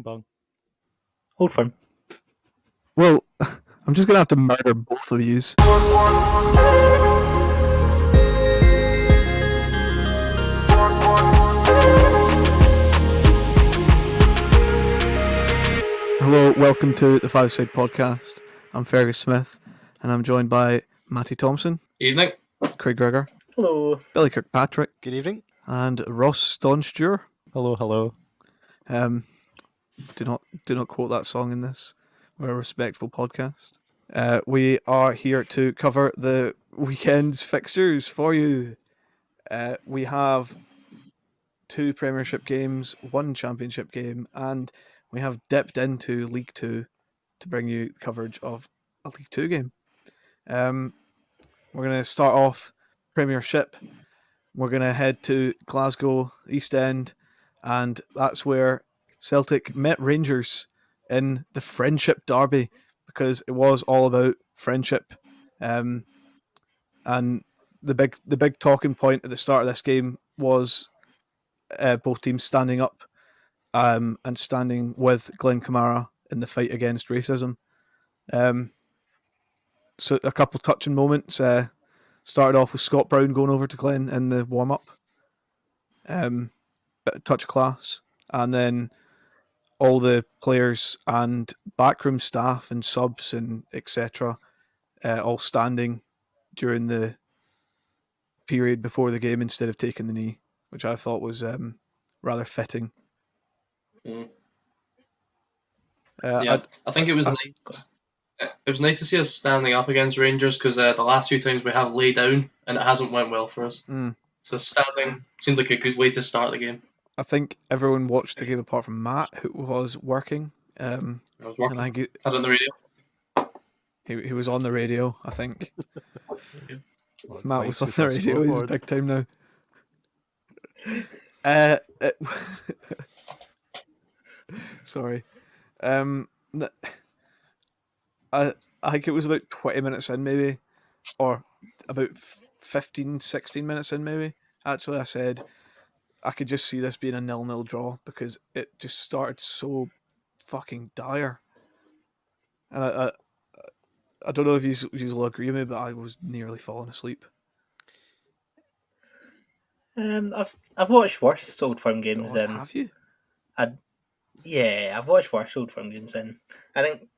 Bang. Old Firm. Well, I'm just going to have to murder both of these. Hello, welcome to the Five Side Podcast. I'm Fergus Smith, and I'm joined by Matty Thompson. Evening. Craig Gregor. Hello. Billy Kirkpatrick. Good evening. And Ross Staunstewer. Hello. Do not quote that song in this. We're a respectful podcast. We are here to cover the weekend's fixtures for you. We have 2 Premiership games, 1 Championship game, and we have dipped into League 2 to bring you coverage of a League 2 game. We're going to start off Premiership. We're going to head to Glasgow, East End, and that's where Celtic met Rangers in the Friendship Derby, because it was all about friendship. And the big talking point at the start of this game was both teams standing up and standing with Glenn Kamara in the fight against racism. So a couple touching moments. Started off with Scott Brown going over to Glenn in the warm-up. Bit of touch class. And then all the players and backroom staff and subs and etc. All standing during the period before the game instead of taking the knee, which I thought was rather fitting. I think it was nice. It was nice to see us standing up against Rangers, because the last few times we have laid down and it hasn't went well for us. So standing seemed like a good way to start the game. I think everyone watched the game apart from Matt, who was working. I was working. And had it on the radio. He was on the radio, I think. Well, Matt was on the radio. He's big time now. Sorry. I think it was about 20 minutes in, maybe, or about 15, 16 minutes in, maybe. Actually, I said I could just see this being a 0-0 draw, because it just started so fucking dire. And I don't know if you will agree with me, but I was nearly falling asleep. I've watched worse Old Firm games. Oh, have you? I've watched worse Old Firm games, and I think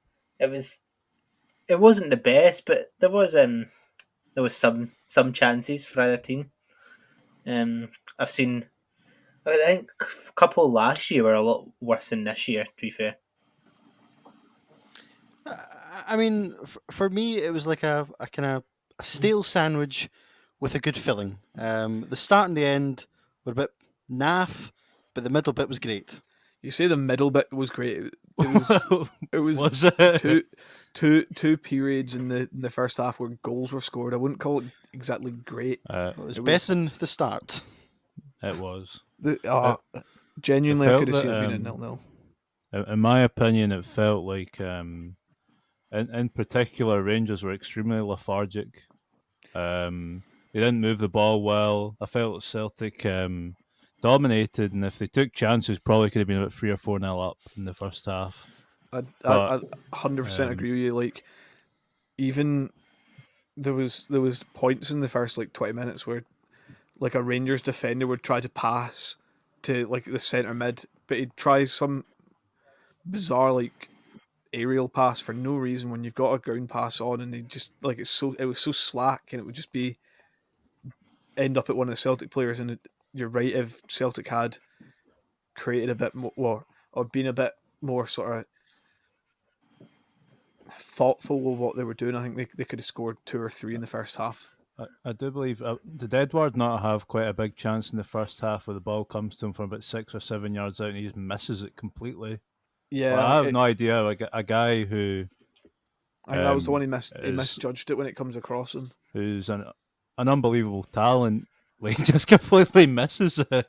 it wasn't the best, but there was some chances for either team. I've seen, I think a couple last year were a lot worse than this year, to be fair. I mean, for me, it was like a kind of a stale sandwich with a good filling. The start and the end were a bit naff, but the middle bit was great. You say the middle bit was great. It was it? two periods in the first half where goals were scored. I wouldn't call it exactly great. It was better than the start. It was. Genuinely, I I could have felt seen it that, being a 0-0. In my opinion, it felt like, in particular, Rangers were extremely lethargic. They didn't move the ball well. I felt Celtic dominated, and if they took chances, probably could have been about 3 or 4-0 up in the first half. I 100% agree with you. Like, even there was points in the first 20 minutes where a Rangers defender would try to pass to the centre mid, but he'd try some bizarre aerial pass for no reason when you've got a ground pass on, and they just it was so slack, and it would just be end up at one of the Celtic players. And you're right, if Celtic had created a bit more or been a bit more sort of thoughtful with what they were doing, I think they could have scored 2 or 3 in the first half. I do believe, did Edward not have quite a big chance in the first half where the ball comes to him from about 6 or 7 yards out and he just misses it completely? Yeah, I have no idea. A guy who... I think that was the one he misjudged it when it comes across him. Who's an unbelievable talent, just completely misses it.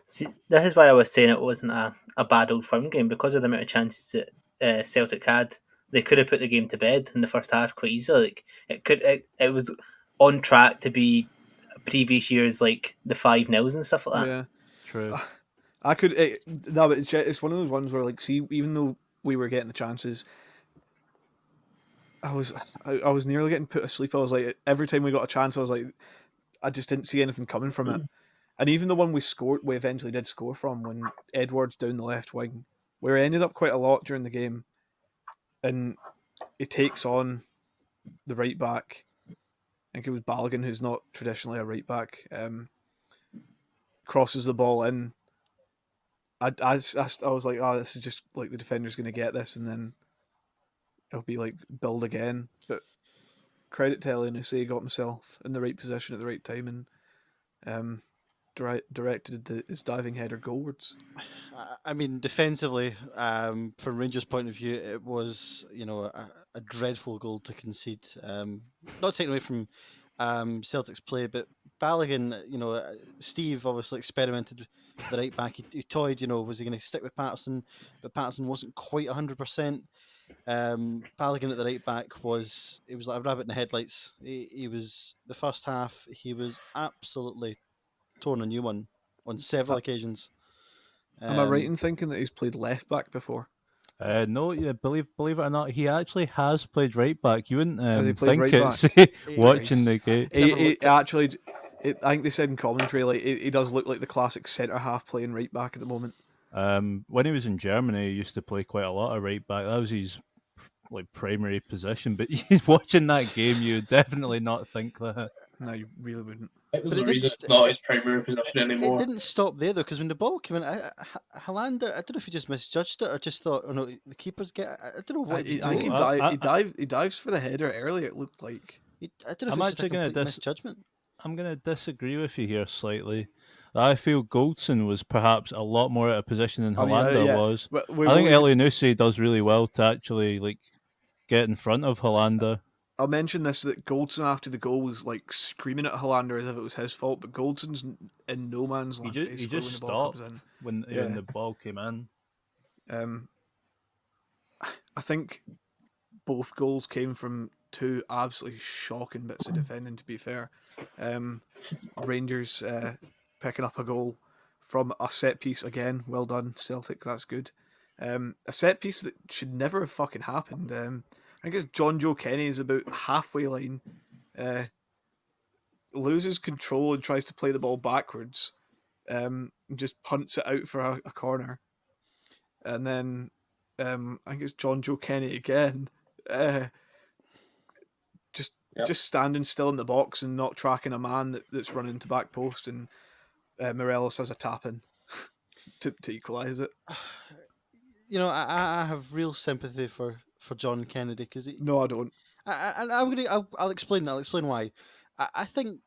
See, this is why I was saying it wasn't a bad Old Firm game, because of the amount of chances that Celtic had. They could have put the game to bed in the first half quite easily. It was on track to be previous years, the 5-0s and stuff like that. Yeah, true. I could. No, but it's one of those ones where, like, see, even though we were getting the chances, I was nearly getting put asleep. I was like, every time we got a chance, I was like, I just didn't see anything coming from it. And even the one we eventually did score from, when Edwards down the left wing, where he ended up quite a lot during the game, and he takes on the right back. I think it was Balogun, who's not traditionally a right back. Crosses the ball in. I was like, oh, this is just like the defender's going to get this, and then it'll be like build again. But credit to Elyounoussi, he got himself in the right position at the right time and directed his diving header goalwards. I mean, defensively, from Rangers' point of view, it was a dreadful goal to concede. Not taken away from Celtic's play, but Balogun, Steve obviously experimented with the right back. He toyed, was he going to stick with Patterson? But Patterson wasn't quite 100%. Balogun at the right back it was like a rabbit in the headlights. He was, the first half, he was absolutely torn a new one on several occasions. Am I right in thinking that he's played left back before? No, yeah, believe it or not, he actually has played right back. You wouldn't think right it's watching the game. He actually, I think they said in commentary, like he does look like the classic centre half playing right back at the moment. When he was in Germany, he used to play quite a lot of right back. That was his primary position. But he's watching that game, you would definitely not think that. No, you really wouldn't. There's a reason it's not his primary position anymore. It didn't stop there, though, because when the ball came in, Helander, I don't know if he just misjudged it or just thought, oh no, the keeper's I don't know what he was doing. He dives for the header early, it looked like. I don't know if it's just a complete misjudgment. I'm going to disagree with you here slightly. I feel Goldson was perhaps a lot more out of position than Helander was. I think Elyounoussi does really well to actually get in front of Helander. I'll mention this, that Goldson after the goal was screaming at Helander as if it was his fault, but Goldson's in no man's land. He just stopped when the ball came in. I think both goals came from two absolutely shocking bits of defending, to be fair. Rangers picking up a goal from a set piece again. Well done, Celtic. That's good. A set piece that should never have fucking happened. I think it's John Joe Kenny is about halfway line, loses control and tries to play the ball backwards, and just punts it out for a corner. And then I think it's John Joe Kenny again, just standing still in the box and not tracking a man that's running to back post, and Morelos has a tap in to equalise it. I have real sympathy for John Kennedy because no, I don't. I'll explain. I'll explain why. I think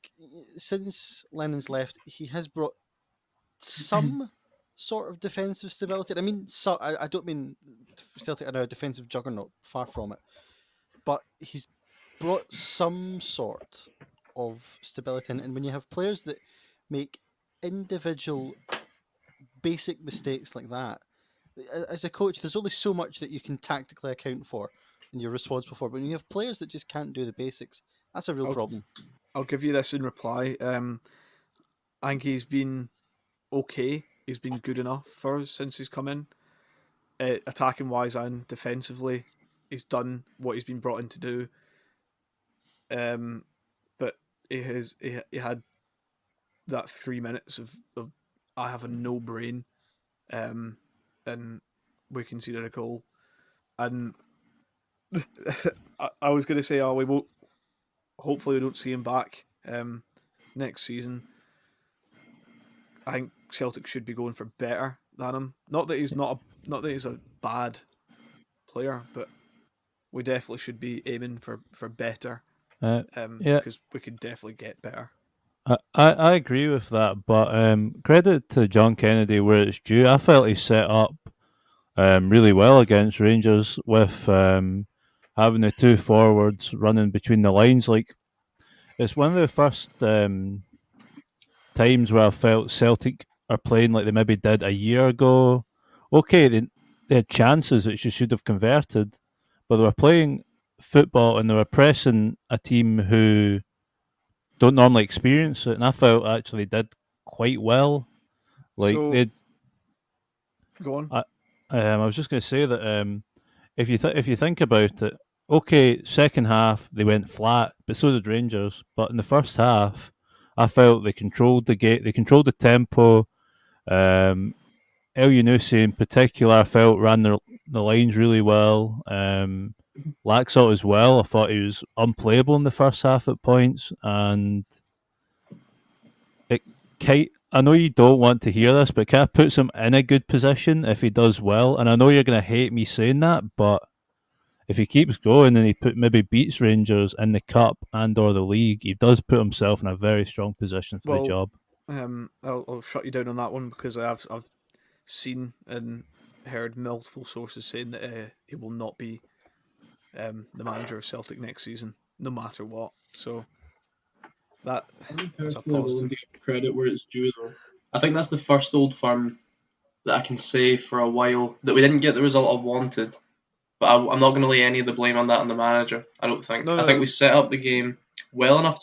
since Lennon's left, he has brought some sort of defensive stability. I mean, I don't mean Celtic are now a defensive juggernaut. Far from it. But he's brought some sort of stability in, and when you have players that make individual basic mistakes like that, as a coach, there's only so much that you can tactically account for and you're responsible for. But when you have players that just can't do the basics, that's a real problem. I'll give you this in reply. I think he's been okay. He's been good enough for us since he's come in. Attacking wise and defensively, he's done what he's been brought in to do. But he had that 3 minutes of I have a no brain, and we conceded a goal. And I was going to say, we won't. Hopefully, we don't see him back next season. I think Celtic should be going for better than him. Not that he's a bad player, but we definitely should be aiming for better. Because we could definitely get better. I agree with that, but credit to John Kennedy where it's due. I felt he set up really well against Rangers with having the two forwards running between the lines. It's one of the first times where I felt Celtic are playing like they maybe did a year ago. Okay, they had chances that you should have converted, but they were playing football and they were pressing a team who don't normally experience it, and I felt actually did quite well. Go on. I was just going to say that if you think about it, okay, second half they went flat, but so did Rangers. But in the first half, I felt they controlled the game, they controlled the tempo. Elyounoussi in particular, I felt ran the lines really well. Laxalt as well. I thought he was unplayable in the first half at points, and I know you don't want to hear this, but it kind of puts him in a good position if he does well. And I know you're going to hate me saying that, but if he keeps going and he maybe beats Rangers in the cup and or the league, he does put himself in a very strong position for the job. I'll shut you down on that one because I've seen and heard multiple sources saying that he will not be the manager of Celtic next season, no matter what. So that's a positive. Give credit where it's due, though. I think that's the first Old Firm that I can say for a while that we didn't get the result I wanted. But I'm not going to lay any of the blame on that on the manager. I don't think. I think we set up the game well enough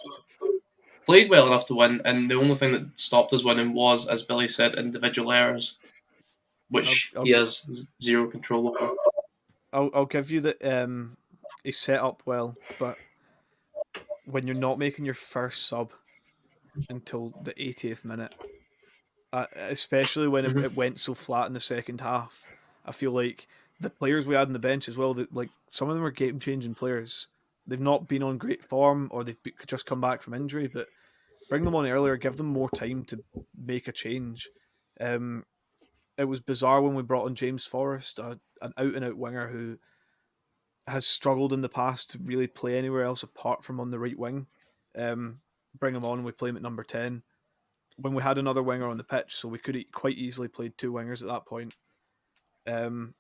played well enough to win, and the only thing that stopped us winning was, as Billy said, individual errors, which he has zero control over. I'll give you that he set up well, but when you're not making your first sub until the 80th minute, especially when it went so flat in the second half, I feel like the players we had on the bench as well, that like some of them are game-changing players. They've not been on great form, or they've just come back from injury, but bring them on earlier, give them more time to make a change. It was bizarre when we brought on James Forrest, an out-and-out winger who has struggled in the past to really play anywhere else apart from on the right wing. Bring him on, we play him at number 10. When we had another winger on the pitch, so we could quite easily played two wingers at that point. And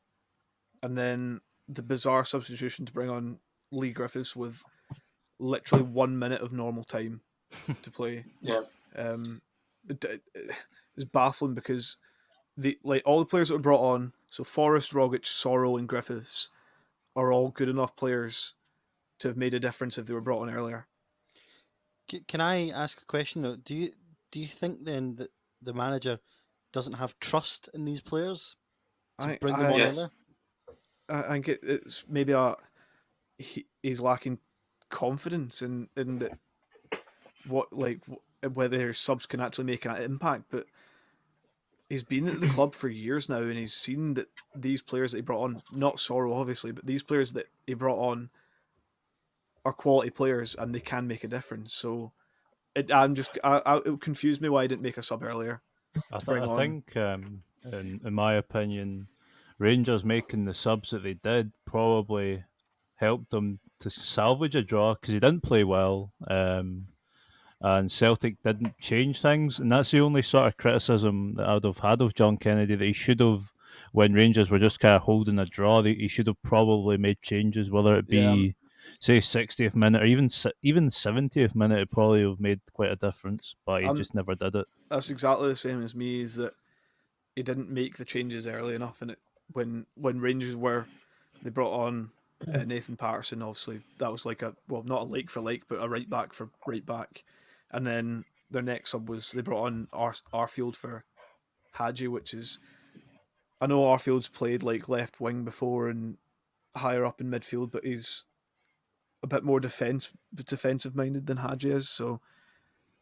then the bizarre substitution to bring on Lee Griffiths with literally 1 minute of normal time to play. It was baffling because all the players that were brought on, so Forrest, Rogic, Sorrow, and Griffiths, are all good enough players to have made a difference if they were brought on earlier. Can I ask a question though? Do you think then that the manager doesn't have trust in these players to bring them on earlier? I think it's maybe he's lacking confidence in that whether subs can actually make an impact, but he's been at the club for years now, and he's seen that these players that he brought on, not Sorrow obviously, but these players that he brought on are quality players and they can make a difference. So it confused me why I didn't make a sub earlier. I think, in my opinion, Rangers making the subs that they did probably helped them to salvage a draw because he didn't play well. And Celtic didn't change things, and that's the only sort of criticism that I would have had of John Kennedy, that he should have, when Rangers were just kind of holding a draw, he should have probably made changes, whether it be, say, 60th minute or even 70th minute, it probably would have made quite a difference, but he just never did it. That's exactly the same as me, is that he didn't make the changes early enough, and when Rangers they brought on Nathan Patterson, obviously that was like not a like for like, but a right back for right back. And then their next sub was they brought on Arfield for Hadji, which is, I know Arfield's played like left wing before and higher up in midfield, but he's a bit more defensive minded than Hadji is. So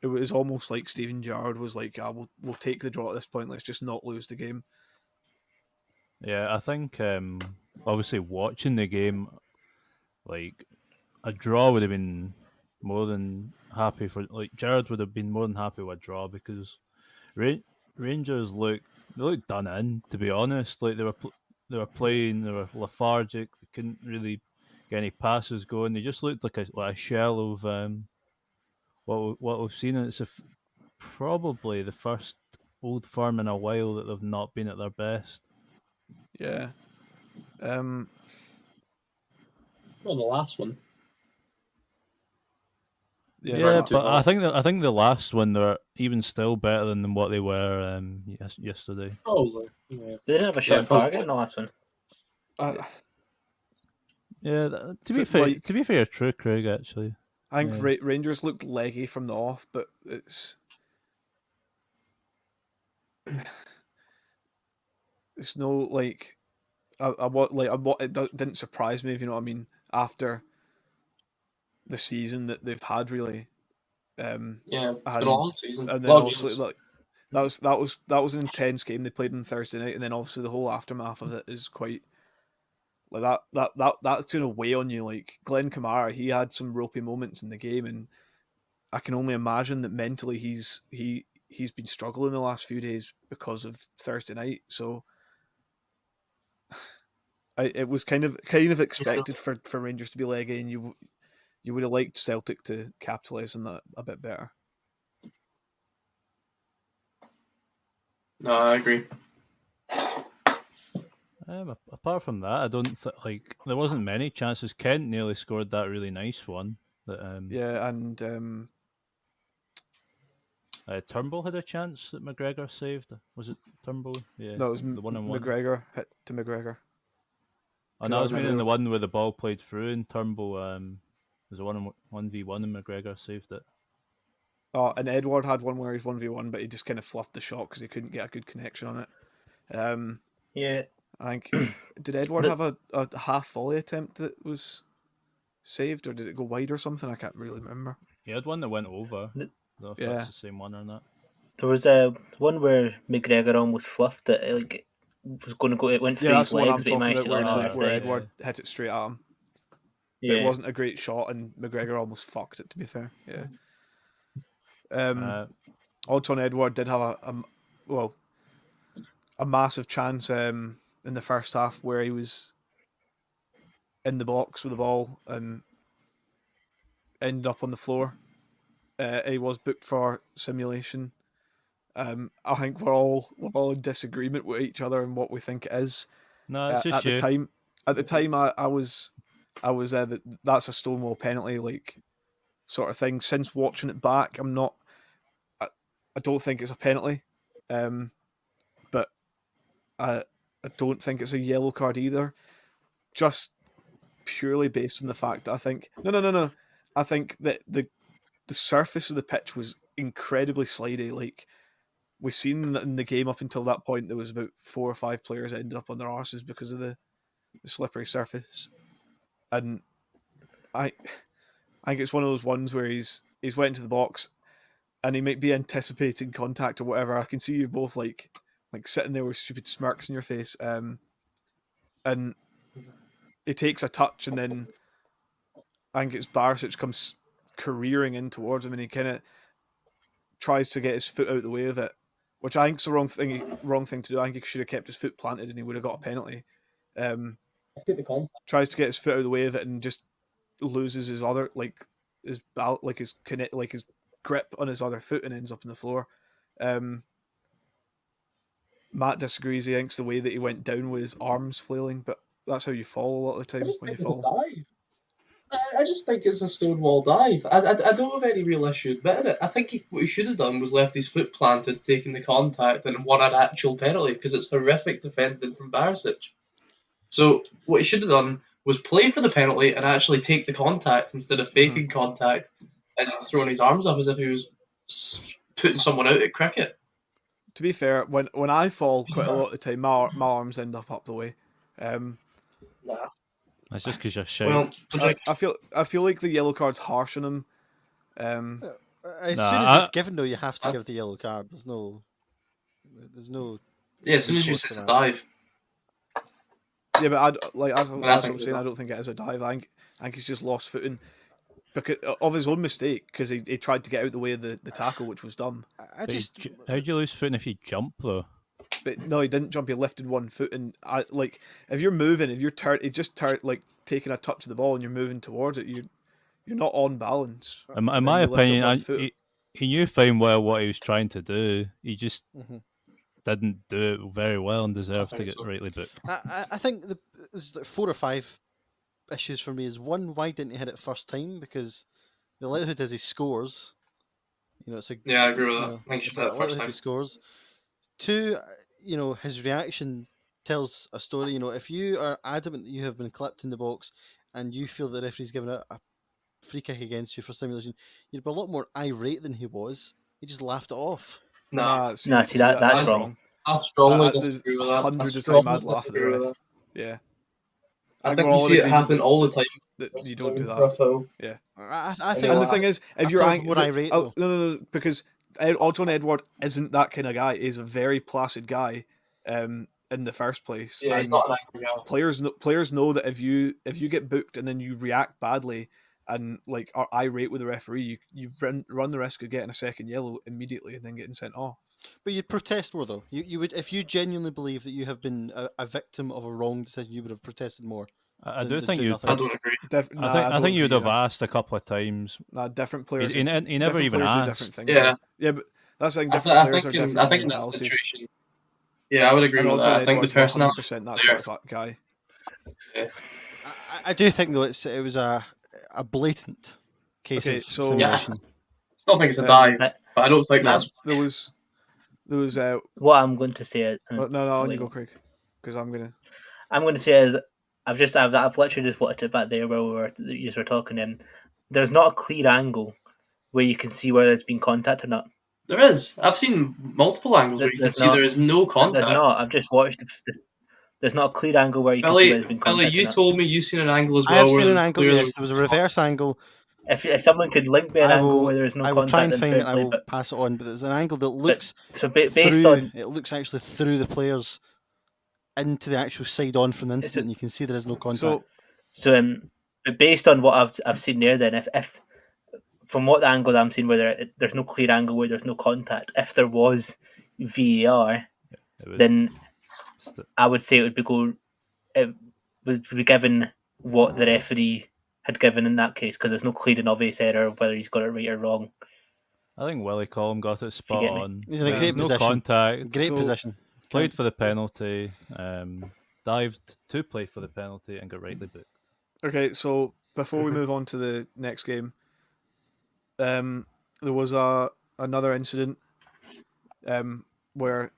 it was almost like Steven Gerrard was like, we'll take the draw at this point. Let's just not lose the game. Yeah, I think obviously watching the game, like a draw would have been more than happy for. Like Gerrard would have been more than happy with a draw because Rangers looked done in. To be honest, like they were playing, they were lethargic. They couldn't really get any passes going. They just looked like a shell of what we've seen. And it's probably the first Old Firm in a while that they've not been at their best. Yeah. Well, the last one. Yeah, but I think the last one they're even still better than what they were yesterday. Probably. Yeah. They didn't have a shot on target in the last one. To be fair, true, Craig. Actually, I think Rangers looked leggy from the off, but it's no like it didn't surprise me, if you know what I mean, after the season that they've had, really. It's been a long season. And then obviously like that was an intense game they played on Thursday night, and then obviously the whole aftermath of it is quite like that's gonna weigh on you. Like Glenn Kamara, he had some ropey moments in the game, and I can only imagine that mentally he's been struggling the last few days because of Thursday night. So it was kind of expected for Rangers to be leggy, and you would have liked Celtic to capitalise on that a bit better. No, I agree. Apart from that, I don't like there wasn't many chances. Kent nearly scored that really nice one. That yeah, and Turnbull had a chance that McGregor saved. Was it Turnbull? Yeah, no, it was the 1-on-1. McGregor hit to McGregor. And I was meaning the one where the ball played through, and Turnbull was a 1v1, and McGregor saved it. Oh, and Edward had one where he's 1v1, but he just kind of fluffed the shot because he couldn't get a good connection on it. Yeah. I think, did Edward have a half volley attempt that was saved, or did it go wide or something? I can't really remember. He had one that went over. I don't know if that's the same one or not. There was one where McGregor almost fluffed it, like was going to go. It went through his legs, but he managed to get it where Edward hit it straight at him. Yeah. It wasn't a great shot, and McGregor almost fucked it, to be fair. Yeah. Odsonne Edouard did have a massive chance in the first half where he was in the box with the ball and ended up on the floor. He was booked for simulation. I think we're all in disagreement with each other on what we think it is. No, it's just At the time, I was that's a Stonewall penalty, like sort of thing. Since watching it back, I don't think it's a penalty, but I don't think it's a yellow card either. Just purely based on the fact that I think no. I think that the surface of the pitch was incredibly slidey. Like we've seen in the game up until that point, there was about 4 or 5 players that ended up on their arses because of the slippery surface, and I think it's one of those ones where he's went into the box and he might be anticipating contact or whatever. I can see you both like sitting there with stupid smirks on your face, and he takes a touch, and then I think it's Barisic comes careering in towards him, and he kind of tries to get his foot out of the way of it, which I think is the wrong thing to do. I think he should have kept his foot planted, and he would have got a penalty. Tries to get his foot out of the way of it, and just loses his other his grip on his other foot and ends up on the floor. Matt disagrees. He thinks the way that he went down with his arms flailing, but that's how you fall a lot of the time when you fall. I just think it's a Stonewall dive. I don't have any real issue admitting it. I think what he should have done was left his foot planted, taken the contact, and won an actual penalty, because it's horrific defending from Barisic. So what he should have done was play for the penalty and actually take the contact instead of faking contact and throwing his arms up as if he was putting someone out at cricket. To be fair, when I fall quite a lot of the time, my arms end up the way. Nah. That's just because you're shouting. Well, I feel like the yellow card's harsh on him. As soon as it's given, though, you have to give the yellow card. There's no. Yeah, as soon as you say it's a dive. Yeah, but that's what I'm saying. I don't think it is a dive. I think he's just lost footing because of his own mistake, because he tried to get out the way of the tackle, which was dumb. How do you lose footing if you jump though? But no, he didn't jump. He lifted one foot, and if you're moving, if you're taking a touch of the ball and you're moving towards it, you're not on balance. In my opinion, he knew fine well what he was trying to do. He just didn't do it very well and deserved to get rightly booked. I think there's 4 or 5 issues for me. Is one, why didn't he hit it first time? Because the likelihood is he scores. It's a I agree with that. I think he should hit it first time. He scores. 2, his reaction tells a story. If you are adamant that you have been clipped in the box and you feel the referee's given a free kick against you for simulation, you'd be a lot more irate than he was. He just laughed it off. That's wrong. I strongly there's disagree with that. hundreds of times I'd laugh at the ref. Yeah. I think you see it happen all the time. That you don't do that. Yeah. I think. And the thing is, if you're angry, no, because Alton Edward isn't that kind of guy. He's a very placid guy, in the first place. Yeah, he's not an angry guy. Players know that if you get booked and then you react badly and like are irate with the referee, you run the risk of getting a second yellow immediately and then getting sent off. But you'd protest more though. You would, if you genuinely believe that you have been a victim of a wrong decision, you would have protested more. I do think you. I don't agree. I think you'd have asked a couple of times. Different players. He never even asked. Different things. Yeah. Yeah, but that's like different players are different. I think in that situation. Yeah, I would agree with that. I think the personality. 100% that sort of guy. Yeah. I do think though it was a blatant case of simulation. Yeah, I still think it's a dive, but I don't think that's. There was. What I'm going to say. No, you go, Craig, because I'm going to say is I've literally just watched it back there where you were talking in. There's not a clear angle where you can see whether it's been contact or not. There is. I've seen multiple angles where you can see there is no contact. There's not. I've just watched. There's not a clear angle where you can see whether it's been contact. You told me you've seen an angle as well. I have seen an angle. Yes, there was a reverse angle. If someone could link me an angle where there is no contact, I will try and find it. I will pass it on. But there's an angle that looks it looks actually through the players into the actual side on from the incident. And you can see there is no contact. But based on what I've seen there, then if from what the angle I'm seeing, where there's no clear angle where there's no contact, if there was VAR, then I would say it would be given what the referee had given in that case, because there's no clear and obvious error whether he's got it right or wrong. I think Willie Collum got it spot on. He's in a great position. No contact. Great position. Played for the penalty. Dived to play for the penalty and got rightly booked. Okay, so before we move on to the next game, there was another incident where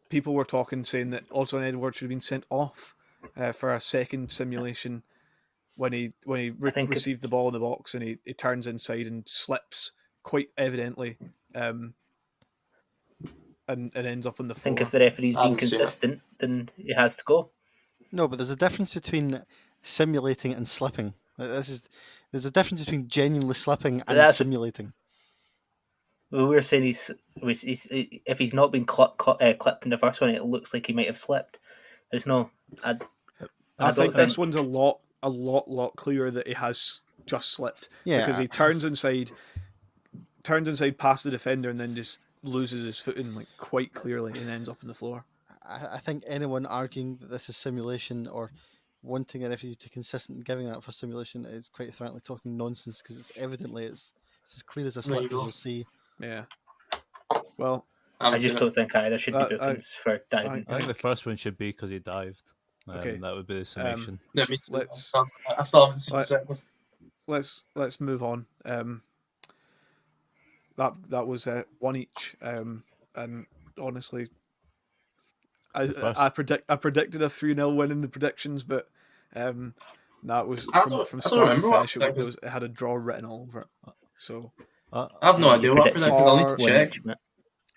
people were talking, saying that Alton Edward should have been sent off for a second simulation when he received the ball in the box and he turns inside and slips quite evidently and ends up on the floor. I think if the referee's been consistent, then he has to go. No, but there's a difference between simulating and slipping. There's a difference between genuinely slipping and simulating. Well, we were saying if he's not been clipped in the first one, it looks like he might have slipped. There's no. I think this one's a lot clearer that he has just slipped. Yeah, because he turns inside past the defender and then just loses his footing like quite clearly and ends up on the floor. I think anyone arguing that this is simulation or wanting a referee to be consistent in giving that for simulation is quite frankly talking nonsense, because it's as clear as a slip as you'll see. Yeah. Well, I just don't think either should be bookings for diving. I think the first one should be because he dived. Okay. That would be the summation. Yeah, me too. I still haven't seen the second. Let's move on. That was one each, and honestly, I predicted a 3-0 win in the predictions, but that was from start to finish. It had a draw written all over it. So I have no idea what I predicted. I'll need to check.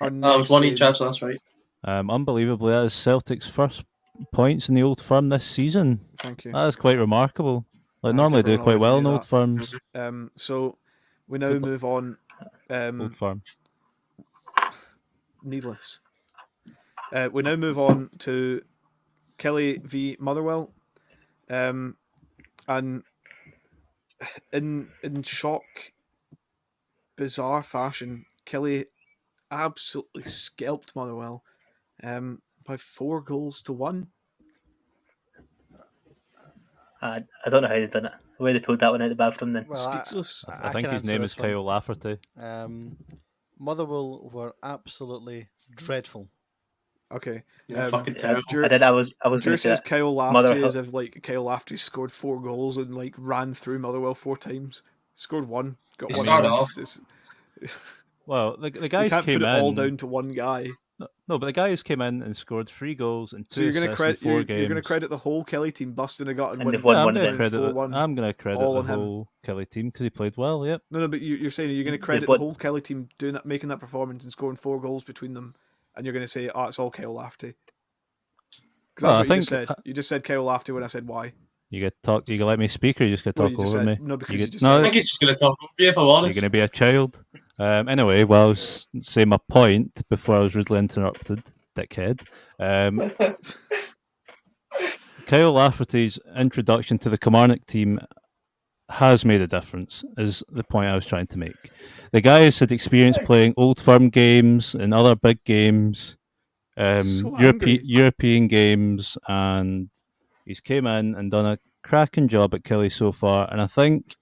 It was one each, so that's right. Unbelievably, that is Celtic's first points in the Old Firm this season. Thank you. That is quite remarkable. Normally do quite well in Old Firms. So we now move on. Old Firm. Needless. We now move on to Kelly v Motherwell, and in shock, bizarre fashion, Kelly absolutely scalped Motherwell by 4-1. I don't know how they've done it. Where they pulled that one out of the bathroom then. Well, speechless. I think his name is Kyle Lafferty. Motherwell were absolutely dreadful. Okay. Fucking terrible. I was going to say Kyle Lafferty as if Kyle Lafferty scored 4 goals and ran through Motherwell 4 times. Scored 1, got 1 assist. Well, the guys you can't came put it in all down to one guy. No, but the guys came in and scored 3 goals and 2 assists in 4 games. You're going to credit the whole Kelly team busting a gut and winning. I'm going to credit the whole Kelly team because he played well. Yep. No, but you're saying you're going to credit the whole Kelly team making that performance and scoring 4 goals between them and you're going to say, "Oh, it's all Kyle Lafferty." Because Well, that's I what you think- just said. You just said Kyle Lafferty when I said why. You get talk. You can let me speak, or you just get Well, talk you just over said- me. no, because You you get- just no, said- I think he's just going to talk over you, if I'm You're honest. going to be a child. Anyway, well, I was saying my point before I was rudely interrupted, dickhead. Kyle Lafferty's introduction to the Kilmarnock team has made a difference, is the point I was trying to make. The guy has had experience playing Old Firm games and other big games, So angry. European games, and he's came in and done a cracking job at Killie so far. And I think,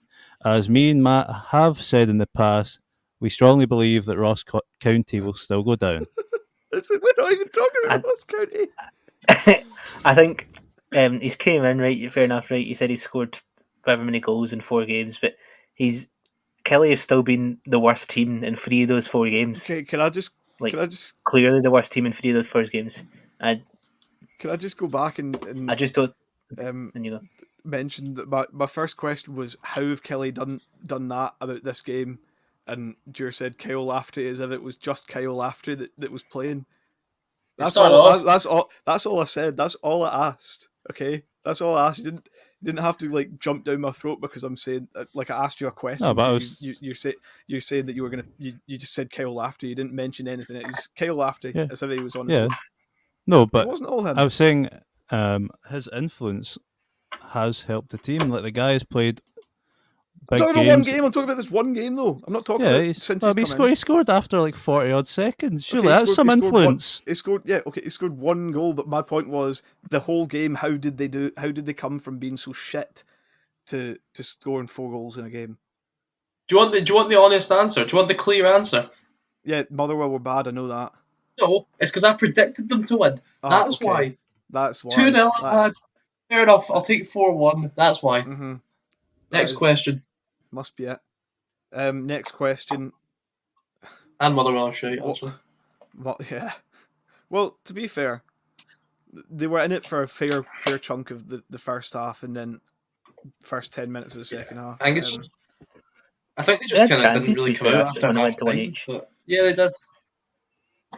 as me and Matt have said in the past, we strongly believe that Ross County will still go down. We're not even talking about Ross County. I think he's came in, right, fair enough, right? He said he scored however many goals in 4 games, but Kelly have still been the worst team in 3 of those 4 games. Okay, can I just clearly the worst team in 3 of those 4 games. And can I just go back and I just don't and you know mention that my first question was how have Kelly done that about this game, and Jure said Kyle Lafferty as if it was just Kyle Lafferty that was playing. That's all. That's all I said. That's all I asked. Okay, that's all I asked. You didn't have to like jump down my throat because I'm saying like I asked you a question. No, but you're saying that you were gonna you just said Kyle Lafferty. You didn't mention anything. It was Kyle Lafferty as if he was on his own. No, but it wasn't all him. I was saying his influence has helped the team. Like the guy has played big I'm talking games. about one game. I'm talking about this one game though. I'm not talking about since he's come in. He scored after like 40 odd seconds. Surely that's some influence. He scored one goal, but my point was the whole game. How did they come from being so shit to scoring 4 goals in a game? Do you want the honest answer? Do you want the clear answer? Yeah, Motherwell were bad. I know that. No, it's because I predicted them to win. That's why. That's why. 2-0, lad. Fair enough. I'll take 4-1. That's why. Mm-hmm. Next question. Must be it. Next question. And Motherwell are shite. Yeah. Well, to be fair, they were in it for a fair chunk of the first half, and then first 10 minutes of the second half. I think they just kind of didn't really come out after when they went to 1 each. Yeah, they did.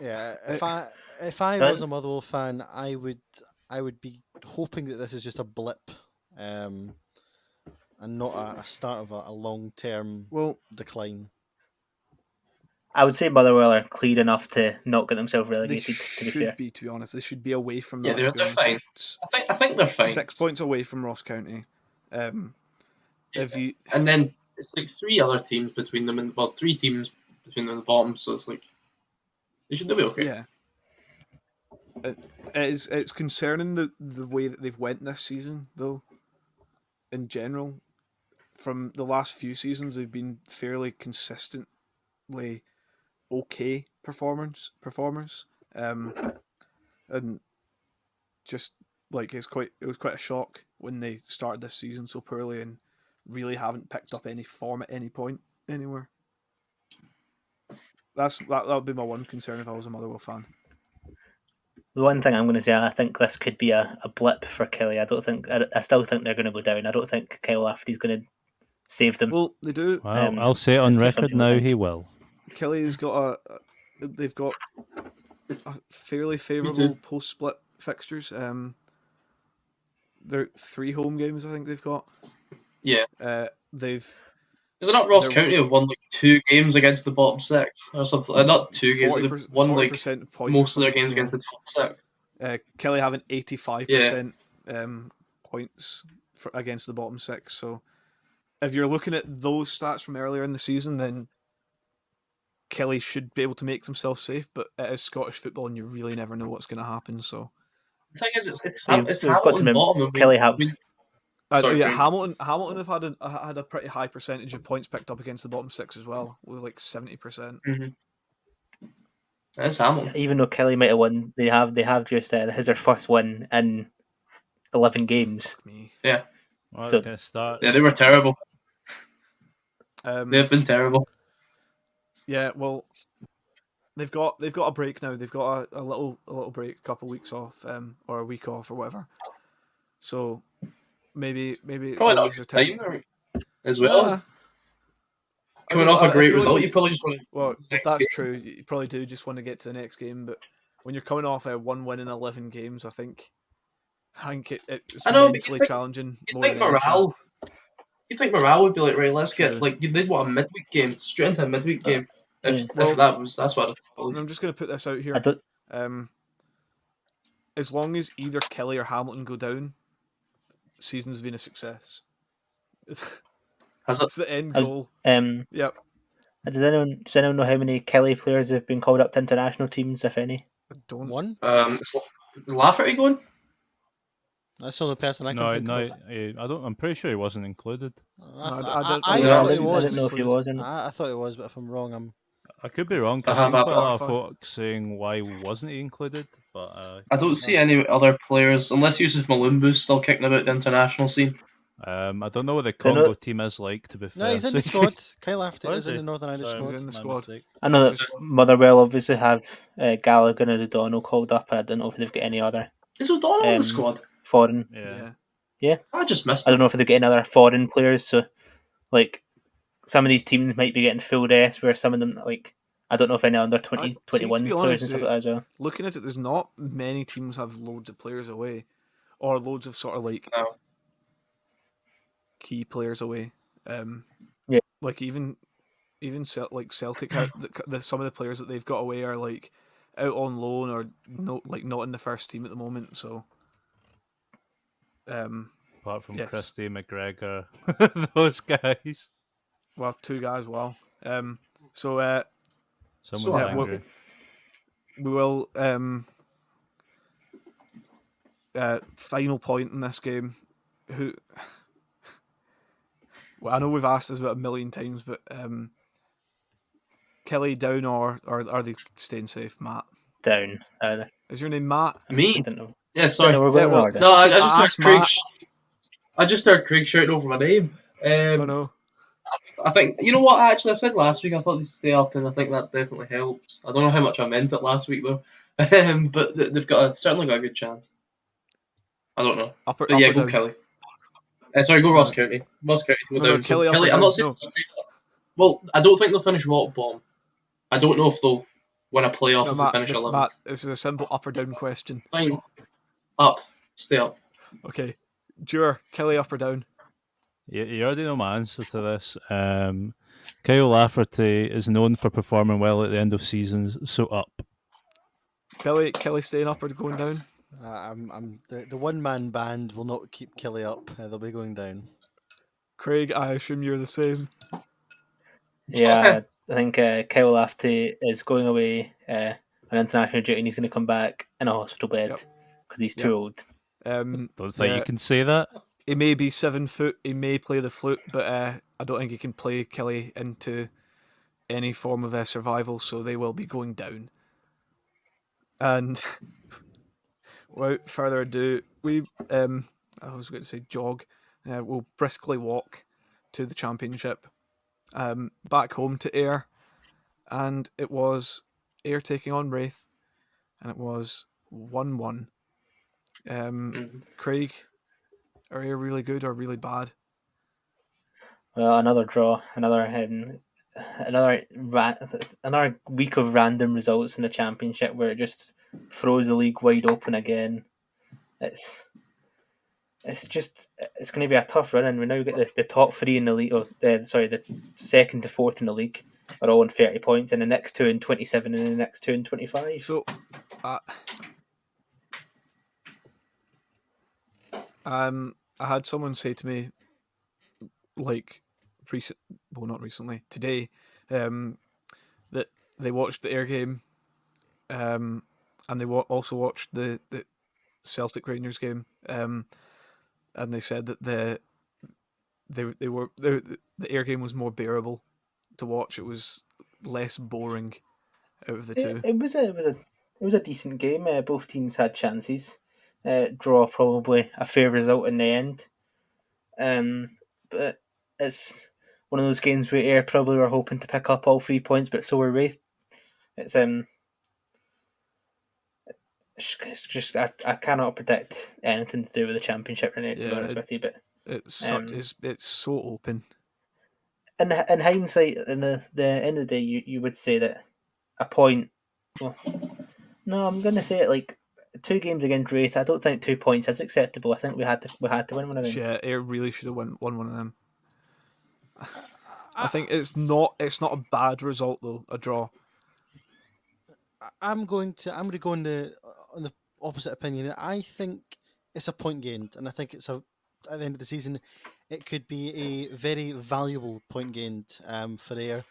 Yeah, if I was a Motherwell fan, I would be hoping that this is just a blip, and not a start of a long-term decline. I would say Motherwell are clear enough to not get themselves relegated. To be honest, they should be away from. Yeah, they're fine. I think they're fine. 6 points away from Ross County. And then it's like 3 other teams between them, and 3 teams between them and the bottom. So it's like they should be okay. Yeah. It's concerning the way that they've went this season, though. In general, from the last few seasons, they've been fairly consistently okay performers, and just like it was quite a shock when they started this season so poorly and really haven't picked up any form at any point anywhere. That would be my one concern if I was a Motherwell fan. The one thing I'm going to say, I think this could be a blip for Kelly. I still think they're going to go down. I don't think Kyle Lafferty's going to save them. Well, they do. Well, I'll say it on record now. He will. Kelly's got they've got a fairly favourable post-split fixtures. They're 3 home games. I think they've got. Yeah. Is it not Ross County have won like 2 games against the bottom 6 or something? Not 2 games. They've won like most of their games against the top 6. Kelly having 85% points against the bottom 6. So if you're looking at those stats from earlier in the season, then Kelly should be able to make themselves safe. But it is Scottish football, and you really never know what's going to happen. So the thing is, it's Hamilton bottom. Kelly have. Hamilton have had a pretty high percentage of points picked up against the bottom 6 as well, with like 70%. Mm-hmm. That's Hamilton. Even though Kelly might have won, they have just their first win in 11 games. Yeah. Well, so gonna start. Yeah, they were terrible. They've been terrible. Yeah, well, they've got a break now. They've got a little break, a couple of weeks off, or a week off, or whatever. So. Maybe probably not a time there as well. Coming off a great result, you probably just want to. Well, that's true. You probably do just want to get to the next game, but when you're coming off a 1 win in 11 games, I think it's I know, mentally challenging. You think morale would be like, right, let's True. get like they'd want a midweek game, straight into a midweek game. If that's what I'm just going to put this out here. As long as either Kelly or Hamilton go down, the season's been a success. It's the end goal. Yep. Does anyone know how many Kelly players have been called up to international teams, if any? I don't. One? Is Lafferty going? That's the only person I can think of. I'm pretty sure he wasn't included. I didn't know if he was. I thought he was, but if I'm wrong, I could be wrong. I've seen quite a lot of folks saying why wasn't he included, but I don't see any other players unless Yusuf Malumbu's still kicking about the international scene. I don't know what the Congo team is like, to be fair. No, he's in the squad. Kyle Lafferty is in the Northern Irish squad. In the squad. I know that Motherwell obviously have Gallagher and O'Donnell called up. I don't know if they've got any other. Is O'Donnell in the squad? Foreign. Yeah. I just missed. I don't know if they've got any other foreign players. So, like, some of these teams might be getting full rest, where some of them, like, I don't know if any under 20, 21 players and stuff like that as well. Looking at it, there's not many teams have loads of players away, or loads of sort of like key players away. Like even like Celtic, some of the players that they've got away are like out on loan or not in the first team at the moment. So, apart from Christie, McGregor, those guys. Well, 2 guys. Wow. Someone's angry. We will. Final point in this game. Who? Well, I know we've asked this about 1 million times, but Kelly down or are they staying safe, Matt? Down either. Is your name Matt? Me? I don't know. Yeah, sorry. I just heard Craig shouting over my name. Oh no. I think, you know what, actually, I said last week I thought they'd stay up, and I think that definitely helps. I don't know how much I meant it last week, though. But they've certainly got a good chance. I don't know. Go Kelly. Sorry, go Ross County. Ross County to go down. Kelly, I'm not saying... Well, I don't think they'll finish bottom. I don't know if they'll win a playoff if they finish 11th. Matt, this is a simple up or down question. Fine. Up. Stay up. Okay. Dewar, Kelly up or down? You already know my answer to this. Kyle Lafferty is known for performing well at the end of seasons, so up. Kelly staying up or going down? The one-man band will not keep Kelly up. They'll be going down. Craig, I assume you're the same. Yeah, I think Kyle Lafferty is going away on international duty, and he's going to come back in a hospital bed because he's too old. Don't think you can say that. He may be 7 foot, he may play the flute, but I don't think he can play Kelly into any form of survival, so they will be going down. And without further ado, we I was going to say jog. We'll briskly walk to the championship, back home to Ayr, and it was Ayr taking on Raith, and it was 1-1. Craig, are Ayr really good or really bad? Well, another draw, another week of random results in the championship where it just throws the league wide open again. It's going to be a tough run, and we now get the top 3 in the league. The second to fourth in the league are all on 30 points, and the next 2 in 27, and the next 2 in 25. So, I had someone say to me, not recently, today, that they watched the Ayr game, and they also watched the Celtic Rangers game, and they said that the Ayr game was more bearable to watch. It was less boring out of the two. It was a decent game. Both teams had chances. Draw probably a fair result in the end. But it's one of those games where Ayr probably were hoping to pick up all 3 points, but so were Raith. It's just I cannot predict anything to do with the championship right now, to be honest with you. But it's so open. In hindsight, in the end of the day, you would say that a point. Well, No, I'm going to say it like 2 games against Wraith. I don't think 2 points is acceptable. I think we had to win one of them. Yeah, Ayr really should have won one of them. I think it's not a bad result though, a draw. I'm going to go on the opposite opinion. I think it's a point gained, and I think it's at the end of the season, it could be a very valuable point gained for Ayr.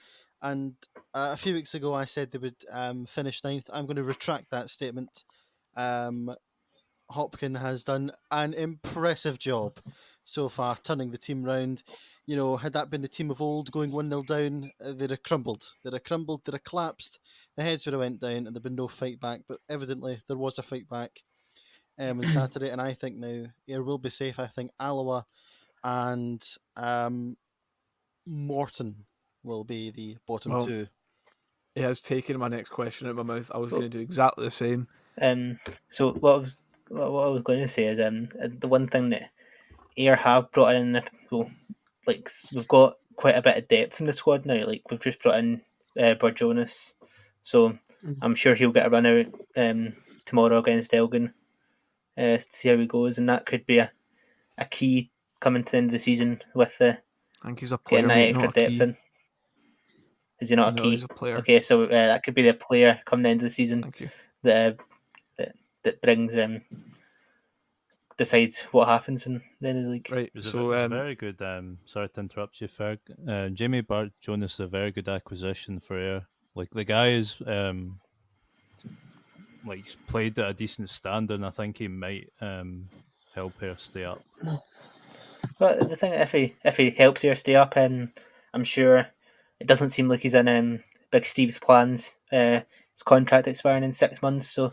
And a few weeks ago, I said they would finish 9th. I'm going to retract that statement. Hopkin has done an impressive job so far, turning the team round. You know, had that been the team of old going 1-0 down, they'd have crumbled. They'd have collapsed. The heads would have went down and there'd been no fight back. But evidently, there was a fight back on Saturday. And I think now Ayr will be safe. I think Alloa and Morton will be the bottom two. It has taken my next question out of my mouth. I was going to do exactly the same. So what I was going to say is the one thing that Ayr have brought in, like we've got quite a bit of depth in the squad now. Like we've just brought in Burjonas, so I'm sure he'll get a run out tomorrow against Elgin to see how he goes, and that could be a key coming to the end of the season with I think he's a player, getting that extra depth in. Is he not a key? He's a player. Okay, so that could be the player come the end of the season. Thank you. That brings decides what happens in the end of the league. Right. So very good. Sorry to interrupt you, Ferg. Jamie Burjonas is a very good acquisition for Ayr. Like the guy is like played at a decent standard, and I think he might help Ayr stay up. But the thing, if he helps Ayr stay up, I'm sure it doesn't seem like he's in Big Steve's plans. His contract expiring in 6 months, so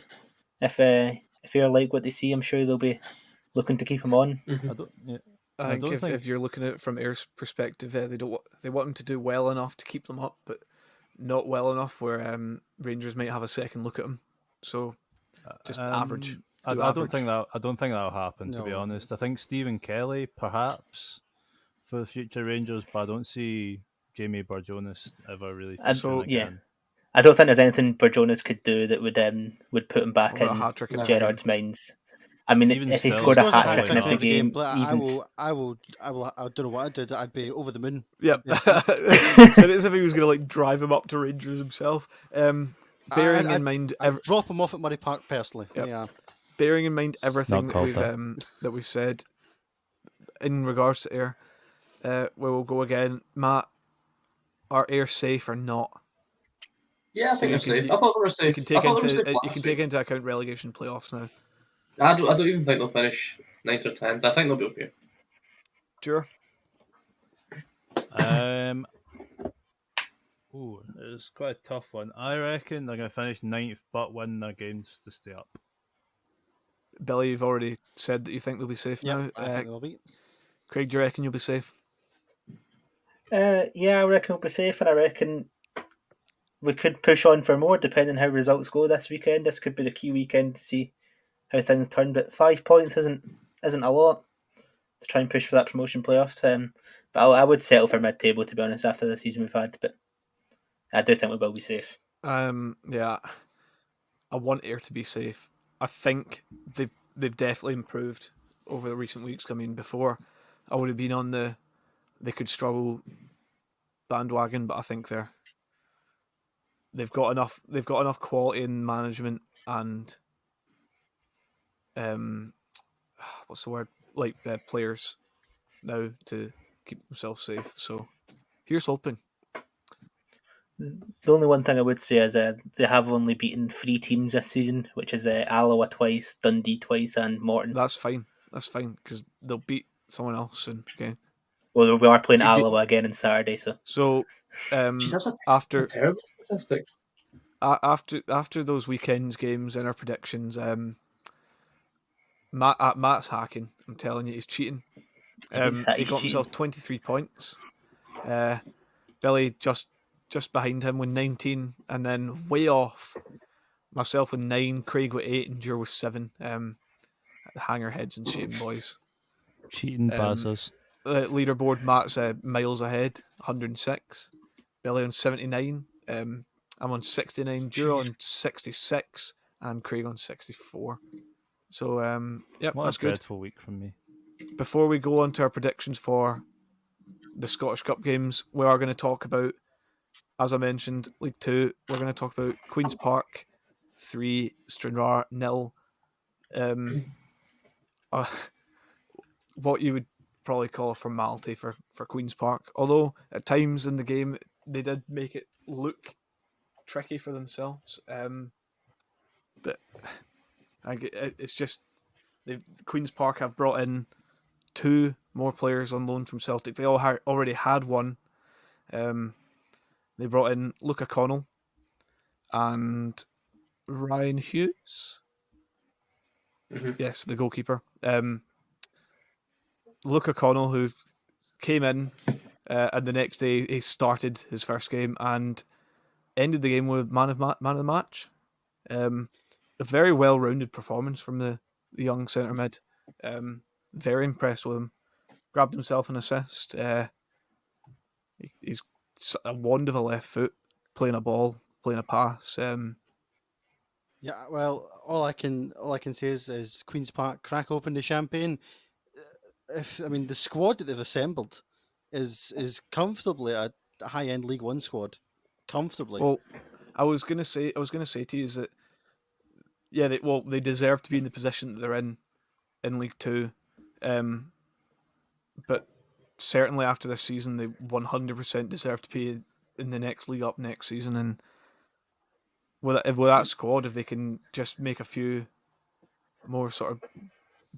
if Ayr like what they see, I'm sure they'll be looking to keep him on. I think if you're looking at it from Ayer's perspective, they want him to do well enough to keep them up, but not well enough where Rangers might have a second look at him. So just average. I don't think that'll happen. To be honest, I think Stephen Kelly perhaps for the future Rangers, but I don't see Jamie Burjonas ever really. I don't think there's anything Burjonas could do that would put him back in Gerrard's minds. I mean, if he scored a hat trick in every game, I don't know what I'd do. I'd be over the moon. Yep. So it's as if he was going to drive him up to Rangers himself. Bearing in mind, I'd drop him off at Murray Park personally. Yep. Yeah. Bearing in mind everything that we've said in regards to Ayr, we will go again. Matt, are Ayr safe or not? Yeah, I think they're safe. I thought they were safe. You can take into account relegation playoffs now. I don't even think they'll finish 9th or 10th. I think they'll be okay. Sure. It's quite a tough one. I reckon they're going to finish 9th, but win their games to stay up. Billy, you've already said that you think they'll be safe now. I think they'll be. Craig, do you reckon you'll be safe? Yeah, I reckon we'll be safe, and I reckon we could push on for more depending how results go this weekend. This could be the key weekend to see how things turn, but 5 points isn't a lot to try and push for that promotion playoffs. But I would settle for mid-table, to be honest, after the season we've had. But I do think we will be safe. Yeah, I want Ayr to be safe. I think they've definitely improved over the recent weeks. I mean, before I would have been on they could struggle bandwagon, but I think they've got enough quality in management and what's the word, players now to keep themselves safe. So here's hoping. The only one thing I would say is they have only beaten 3 teams this season, which is Alloa twice, Dundee twice, and Morton. That's fine because they'll beat someone else in game. Well, we are playing Alloa again on Saturday, so Jeez, that's after a terrible statistic. After those weekends games and our predictions, Matt's hacking. I'm telling you, he's cheating. He got himself 23 points. Billy just behind him with 19, and then way off myself with 9, Craig with 8, and Joe with 7. Hang our heads in shame, boys. Cheating bastards. Leaderboard, Matt's miles ahead, 106. Billy on 79. I'm on 69. Joe on 66. and Craig on 64. So, yep, What that's a good. dreadful week from me. Before we go on to our predictions for the Scottish Cup games, we are going to talk about, as I mentioned, League 2. We're going to talk about Queen's Park 3, Stranraer 0. What you would probably call a formality for Queen's Park. Although at times in the game they did make it look tricky for themselves. But it's just Queen's Park have brought in 2 more players on loan from Celtic. They already had one. They brought in Luca Connell and Ryan Hughes. Mm-hmm. Yes, the goalkeeper. Luca Connell, who came in, and the next day he started his first game and ended the game with man of the match. A very well-rounded performance from the young centre mid. Very impressed with him. Grabbed himself an assist. He's a wand of a left foot, playing a ball, playing a pass. Yeah, well, all I can say is Queen's Park, crack open the champagne. The squad that they've assembled is comfortably a high-end League One squad, comfortably. Well, I was gonna say to you is that they deserve to be in the position that they're in League Two, but certainly after this season they 100% deserve to be in the next league up next season. And with that squad, if they can just make a few more sort of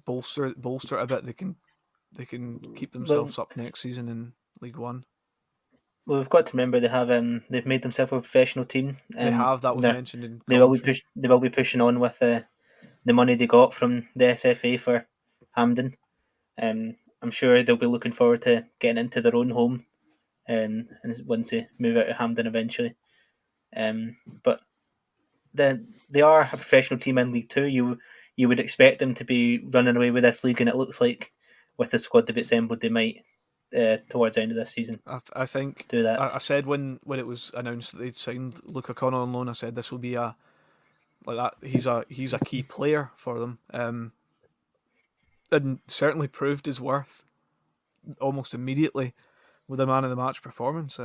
bolster it a bit, they can keep themselves up next season in League One. Well, we've got to remember they've made themselves a professional team. They have. That was mentioned in commentary. They will be pushing on with the money they got from the SFA for Hampden. I'm sure they'll be looking forward to getting into their own home, and once they move out of Hampden eventually. But they are a professional team in League Two. You would expect them to be running away with this league, and it looks like with the squad they've assembled, they might towards the end of this season. I think do that. I said when it was announced that they'd signed Luca Connell on loan, I said this will be a like that. He's a key player for them, and certainly proved his worth almost immediately with a man of the match performance.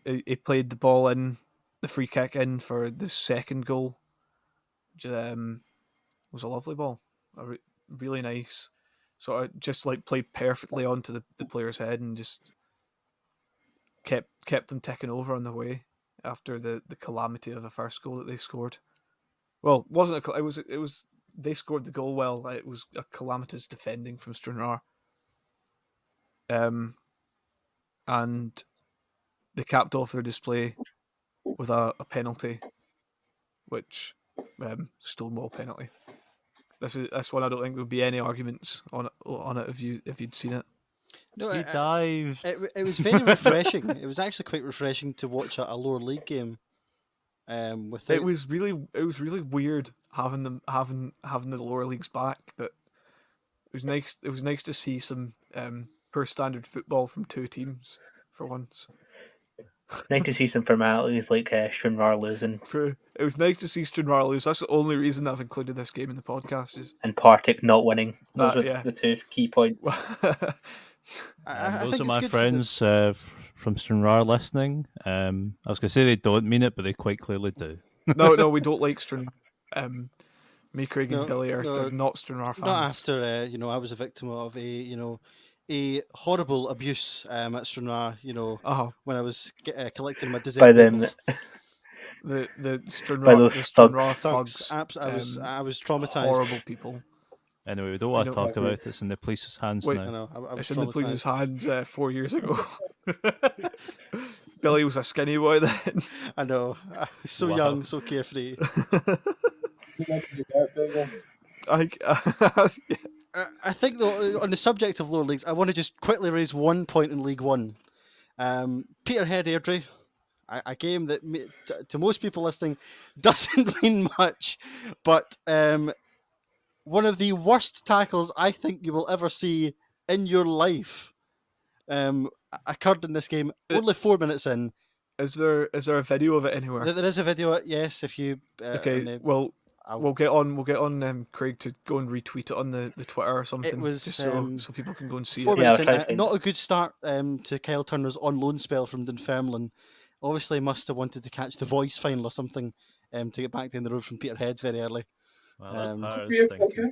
He played the ball in, the free kick in for the second goal. It was a lovely ball, really nice. Sort of just like played perfectly onto the player's head and just kept them ticking over on the way after the calamity of a first goal that they scored. Well, it was they scored the goal well. It was a calamitous defending from Stranraer. And they capped off their display with a penalty, which Stonewall penalty. This one I don't think there would be any arguments on it if you'd seen it. No, he dived. It was very refreshing. It was actually quite refreshing to watch a lower league game. It was really weird having the lower leagues back, but it was nice. It was nice to see some per standard football from 2 teams for once. Nice to see some formalities like Stranraer losing. True. It was nice to see Stranraer lose. That's the only reason I've included this game in the podcast. And Partick not winning. Those were the 2 key points. Those are my friends from Stranraer listening. I was going to say they don't mean it, but they quite clearly do. No, we don't like Stranraer. Me, Craig, and Billy are not Stranraer fans. Not after I was a victim of a horrible abuse at Stranraer. When I was collecting my by them. The Stranraer, by those thugs. I was traumatized. Horrible people. Anyway, we don't want to talk about it. It's in the police's hands now. I know, I was it's in the police's hands 4 years ago. Billy was a skinny boy then. I know. So young, so carefree. I think, though, on the subject of lower leagues, I want to just quickly raise one point in League One. Peterhead Airdrie, a game that to most people listening doesn't mean much, but one of the worst tackles I think you will ever see in your life occurred in this game. Only 4 minutes in, Is there a video of it anywhere? There is a video. Yes, if you. Okay. Well, we'll get on Craig to go and retweet it on the Twitter or something. It was just so people can go and see 4 it. minutes in, not a good start to Kyle Turner's on loan spell from Dunfermline. Obviously, must have wanted to catch the Voice final or something to get back down the road from Peterhead very early. Well, that's part of his thinking.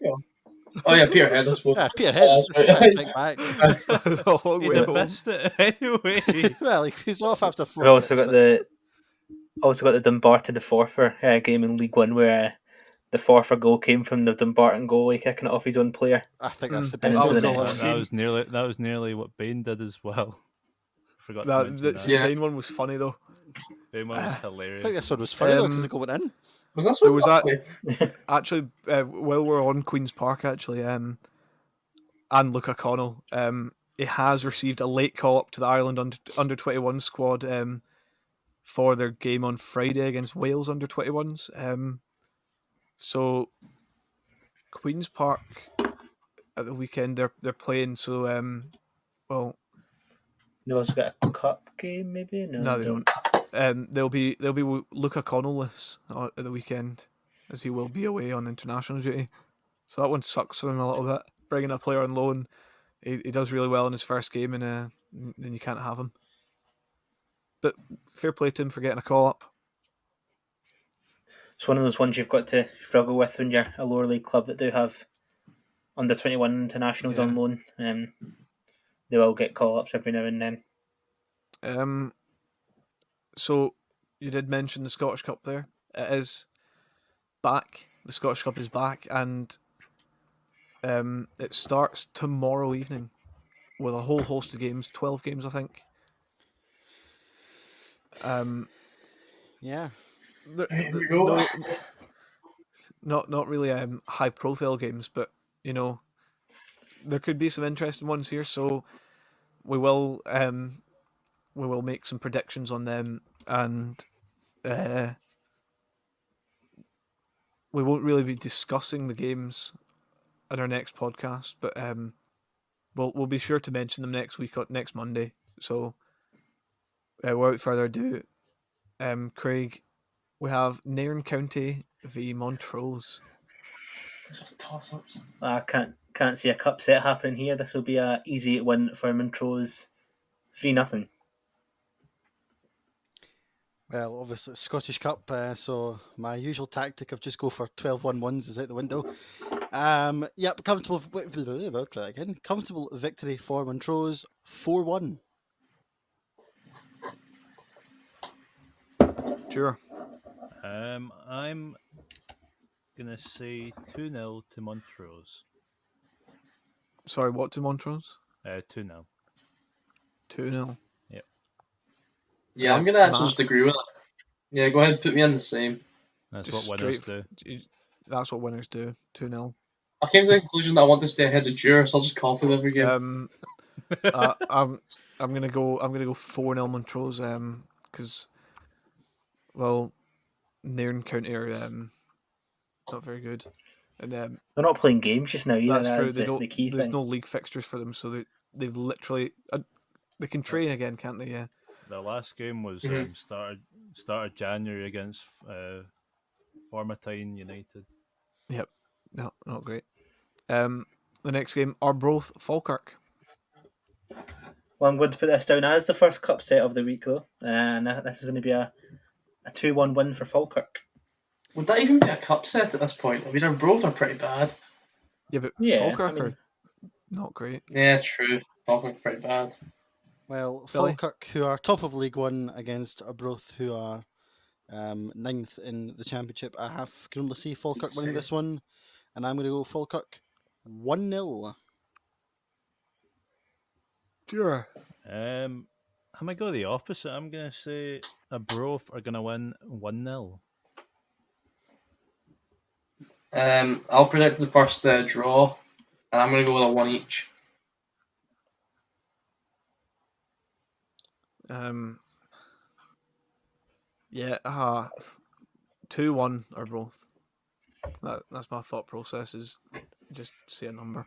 Oh yeah, Peterhead, I suppose. Yeah, Peterhead. It's back. A long way home. Missed it anyway. Well, he's off after 4 We've also got the Dumbarton Forfar game in League One where the Forfar goal came from the Dumbarton goalie kicking it off his own player. I think that's the best goal I've seen. That was nearly what Bain did as well. Forgot to mention that. The Bain one was funny though. Bain one was hilarious. I think this one was funny though because it went in. Was that so? Was that actually while we're on Queen's Park actually? And Luca Connell, he has received a late call up to the Ireland under 21 squad for their game on Friday against Wales under 21s. So Queen's Park at the weekend they're playing. So well, they also got a cup game maybe. No, they don't. They'll be Luca Connell-less at the weekend, as he will be away on international duty. So that one sucks for him a little bit. Bringing a player on loan, he does really well in his first game, and then you can't have him. But fair play to him for getting a call up. It's one of those ones you've got to struggle with when you're a lower league club that do have under 21 internationals on loan. They will get call ups every now and then. So you did mention the Scottish Cup there. It is back. The Scottish Cup is back, and it starts tomorrow evening with a whole host of games, 12 games, I think. Yeah. Here we go. Not really high profile games, but you know, there could be some interesting ones here. So we will make some predictions on them, and we won't really be discussing the games in our next podcast, but we'll be sure to mention them next Monday. So without further ado, Craig, we have Nairn County v Montrose. Toss-ups. I can't see a cup set happening here. This will be a easy win for Montrose, 3-0. Well, obviously it's Scottish Cup, so my usual tactic of just go for 12-1-1s is out the window. Yep, comfortable victory for Montrose, 4-1. Sure. I'm gonna say 2-0 to Montrose. Sorry, what to Montrose? 2-0. 2-0. Yep. Yeah, I'm gonna actually just agree with that. Yeah, go ahead, put me in the same. That's Just what winners do. That's what winners do. 2-0. I came to the conclusion that I want to stay ahead of Dure, so I'll just copy every game. I'm gonna go 4-0 Montrose. Because well, Nairn County are not very good, and they're not playing games just now either. That's true. The key there's thing. no league fixtures for them, so they've literally they can train again, can't they? Yeah. The last game was started January against Formatine United. Yep. No, not great. The next game, Arbroath Falkirk. Well, I'm going to put this down as the first cup set of the week, though, and this is going to be a 2-1 win for Falkirk. Would that even be a cup set at this point? I mean, Arbroath are pretty bad. Yeah, but Falkirk are not great. Yeah, true. Falkirk are pretty bad. Well, Falkirk, who are top of League One, against Arbroath, who are 9th in the Championship. I can only see Falkirk winning this one, and I'm going to go Falkirk 1-0. Sure. I might go the opposite. I'm going to say Arbroath are going to win 1-0. I'll predict the first draw, and I'm going to go with a 1 each. Yeah, 2-1 Arbroath. That's my thought process, is just say a number.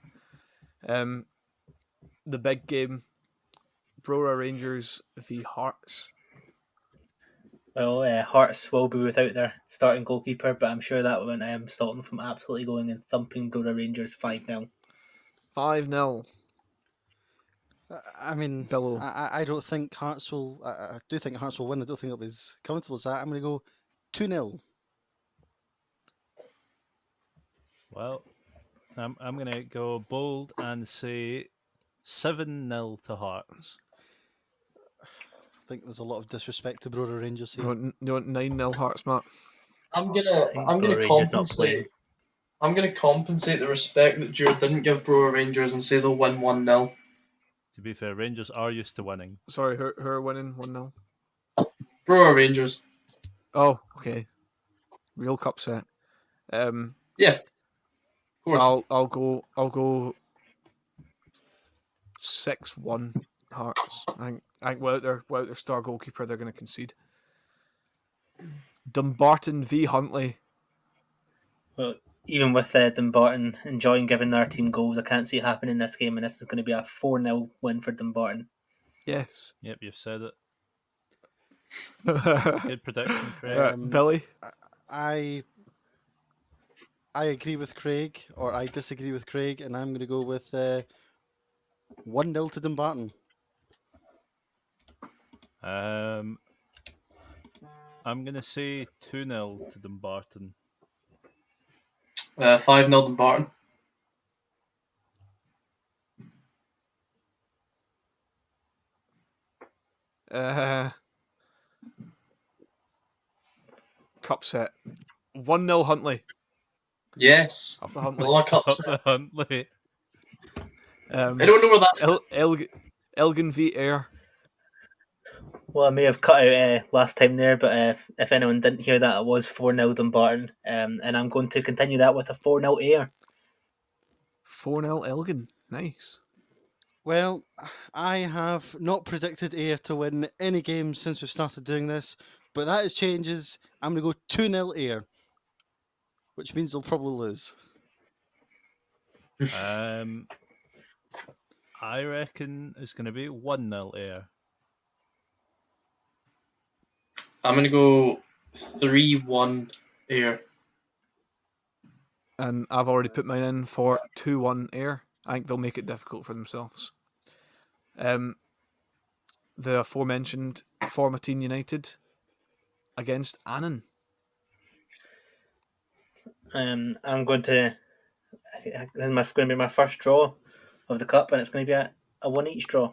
The big game, Brora Rangers v Hearts. Well, Hearts will be without their starting goalkeeper, but I'm sure that won't stop them from absolutely going and thumping Brora Rangers 5-0. 5-0. I mean, Billow. I don't think Hearts will. I do think Hearts will win. I don't think it'll be as comfortable as that. I'm going to go 2-0. Well, I'm going to go bold and say 7-0 to Hearts. I think there's a lot of disrespect to Brora Rangers here. You want 9-0 Hearts, Matt? I'm gonna compensate. I'm gonna compensate the respect that Jared didn't give Brora Rangers and say they'll win 1-0. To be fair, Rangers are used to winning. Sorry, who are winning 1-0? Brora Rangers. Oh, okay. Real cup set. Yeah. Of course. I'll go 6-1 Hearts. I think without their star goalkeeper, they're going to concede. Dumbarton v Huntly. Well, even with Dumbarton enjoying giving their team goals, I can't see it happening in this game, and this is going to be a 4-0 win for Dumbarton. Yes. Yep, you've said it. Good prediction, Craig. Billy? I agree with Craig, or I disagree with Craig, and I'm going to go with 1-0 to Dumbarton. I'm going to say 2-0 to Dumbarton. 5-0 Dumbarton. Cup set. 1-0 Huntly. Yes. Up the Huntly. Another cup Up set. the Huntly. I don't know where that is. Elgin v Ayr. Well, I may have cut out last time there, but if anyone didn't hear that, it was 4-0 Dumbarton, and I'm going to continue that with a 4-0 Ayr. 4-0 Elgin. Nice. Well, I have not predicted Ayr to win any games since we've started doing this, but that is changes. I'm going to go 2-0 Ayr, which means they'll probably lose. I reckon it's going to be 1-0 Ayr. I'm going to go 3-1 Ayr. And I've already put mine in for 2-1 Ayr. I think they'll make it difficult for themselves. The aforementioned Formartine United against Annan. I'm going to. It's going to be my first draw of the cup, and it's going to be a 1 each draw.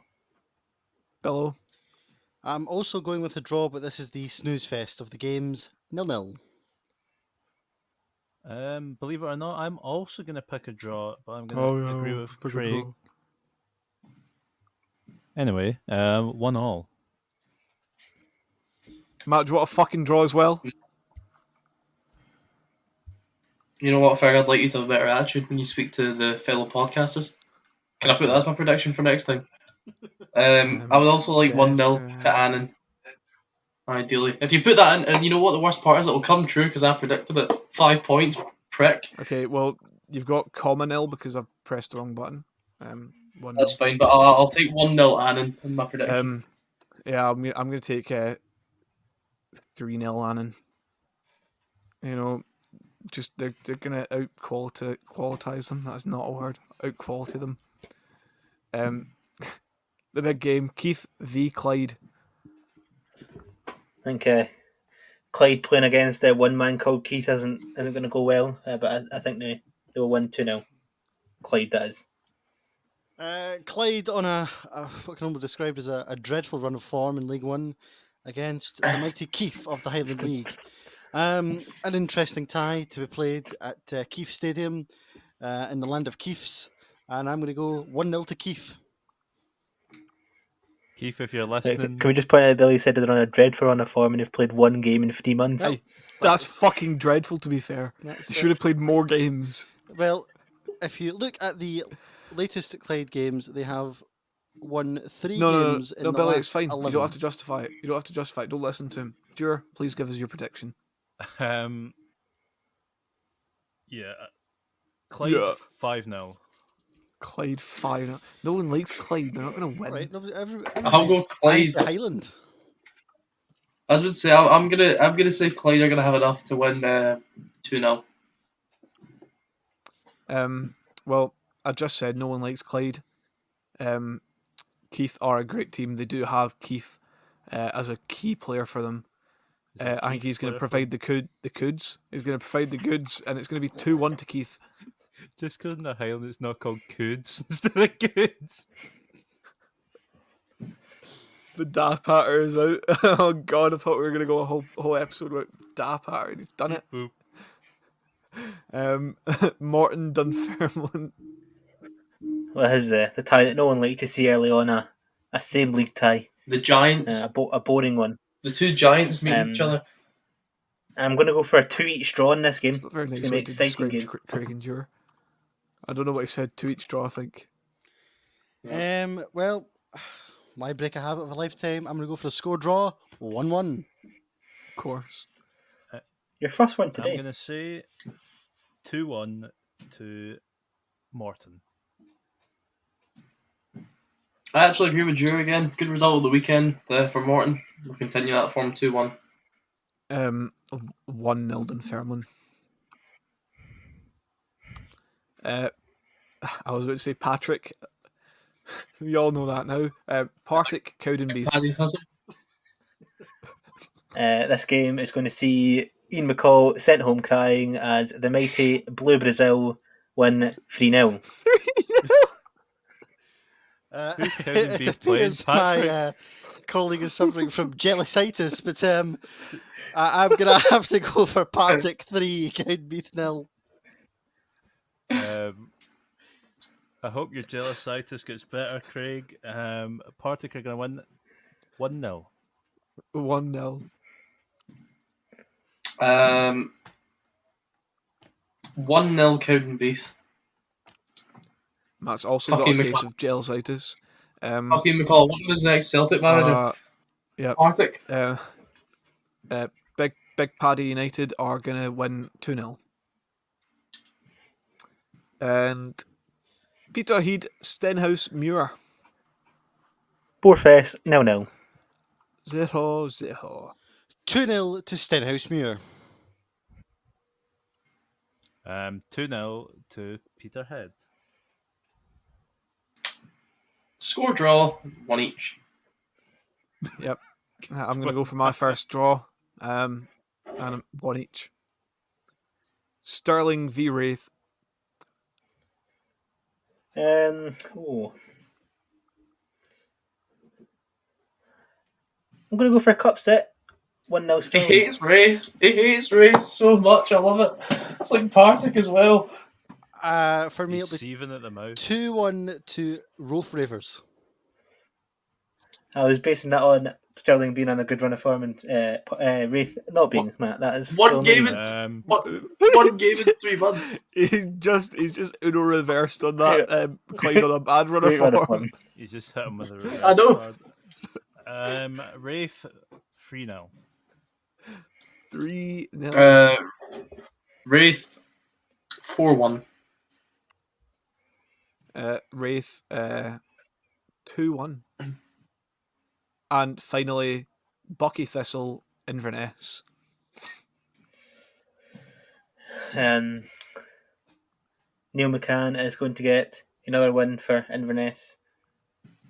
Billow. I'm also going with a draw, but this is the snooze fest of the games. 0-0. Believe it or not, I'm also going to pick a draw, but I'm going to agree with Craig. Anyway, 1-1. Matt, do you want a fucking draw as well? You know what, Ferg? I'd like you to have a better attitude when you speak to the fellow podcasters. Can I put that as my prediction for next time? I would also like 1-0 to Annan. Ideally. If you put that in, and you know what the worst part is, it'll come true because I predicted it. 5 points, prick. Okay, well, you've got common L because I've pressed the wrong button. 1-0. That's fine, but I'll take 1-0 Annan in my prediction. Yeah, I'm going to take 3-0 Annan. You know, just they're going to out-qualitize them. That's not a word. Out-quality them. The big game, Keith v Clyde. I think Clyde playing against a one man called Keith isn't going to go well, but I think they will win 2-0. Clyde, that is. Clyde on a what can be described as a dreadful run of form in League One against the mighty Keith of the Highland League. An interesting tie to be played at Keith Stadium in the land of Keiths, and I'm going to go 1-0 to Keith. Keith, if you're listening... Can we just point out Billy said they're on a dreadful run of form and they've played one game in 3 months? Hey, that's fucking dreadful, to be fair. They should have played more games. Well, if you look at the latest Clyde games, they have won 3 games in the Billy, last it's fine. 11. You don't have to justify it. Don't listen to him. Jure, please give us your prediction. Yeah. Clyde 5-0. Clyde 5-0. No one likes Clyde. They're not going to win. Right, I'll go Clyde. Highland. I was going to say I'm gonna say Clyde are gonna have enough to win 2-0. Well, I just said no one likes Clyde. Keith are a great team. They do have Keith as a key player for them. I think he's going to provide the goods. He's going to provide the goods, and it's going to be 2-1 to Keith. Just because in the Highland it's not called Coods instead of Goods. The Da Patter is out. Oh God, I thought we were going to go a whole episode about Da Patter. He's done it. Boop. Morton Dunfermline. Well, this is the tie that no one liked to see early on, a same league tie. The Giants. A boring one. The two Giants meet each other. I'm going to go for a 2-each draw in this game. It's not very nice going to be an exciting game. Craig and Jure. I don't know what he said. 2-each draw, I think. Yeah. Well, my break a habit of a lifetime. I'm going to go for a score draw. 1-1. Of course. Your first one today. I'm going to say 2-1 to Morton. I actually agree with you again. Good result of the weekend for Morton. We'll continue that form 2-1. 1-0 Dunfermline. I was about to say Patrick. We all know that now. Partick, Cowdenbeath. Paddy Thistle. This game is going to see Ian McCall sent home crying as the mighty Blue Brazil win 3-0. 3-0. It appears my colleague is suffering from jellycitis, but I'm going to have to go for Partick 3, Cowdenbeath 0. I hope your jellycitis gets better, Craig. Partick are going to win 1-0. 1-0. 1-0 Cowdenbeath. Matt's also got a case of jellycitis. Bucky McCall, what was the next Celtic manager? Yeah. Partick. Big Paddy United are going to win 2-0. And Peterhead, Stenhouse, Muir. Borefest 0-0. 0-0. 2-0 to Stenhouse Muir. 2-0 to Peterhead. Score draw, 1 each. Yep. I'm going to go for my first draw. And 1 each. Stirling v Wraith. I'm going to go for a cup set. 1-0 Stirling. He hates Wraith so much. I love it. It's like Partick as well. For me, it'll be seething at the mouth. 2-1 to Rofe Ravers. I was basing that on Stirling being on a good run of form and Wraith not being, Matt. That is one game in 3 months. He's just Uno reversed on that. Clyde on a bad run of form. He's just hit him with a reverse. I know. Wraith 3-0. 3-0. Wraith 4-1. Wraith 2-1. And finally, Bucky Thistle, Inverness. Neil McCann is going to get another win for Inverness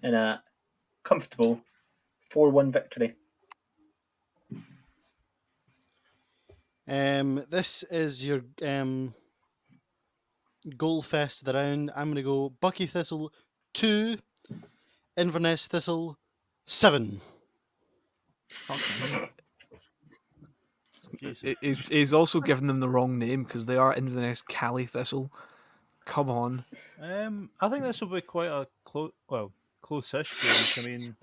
in a comfortable 4-1 victory. This is your goal fest of the round. I'm going to go Bucky Thistle 2, Inverness Thistle 7. He's also given them the wrong name because they are Inverness Cali Thistle. Come on. I think this will be quite a close-ish game. I mean,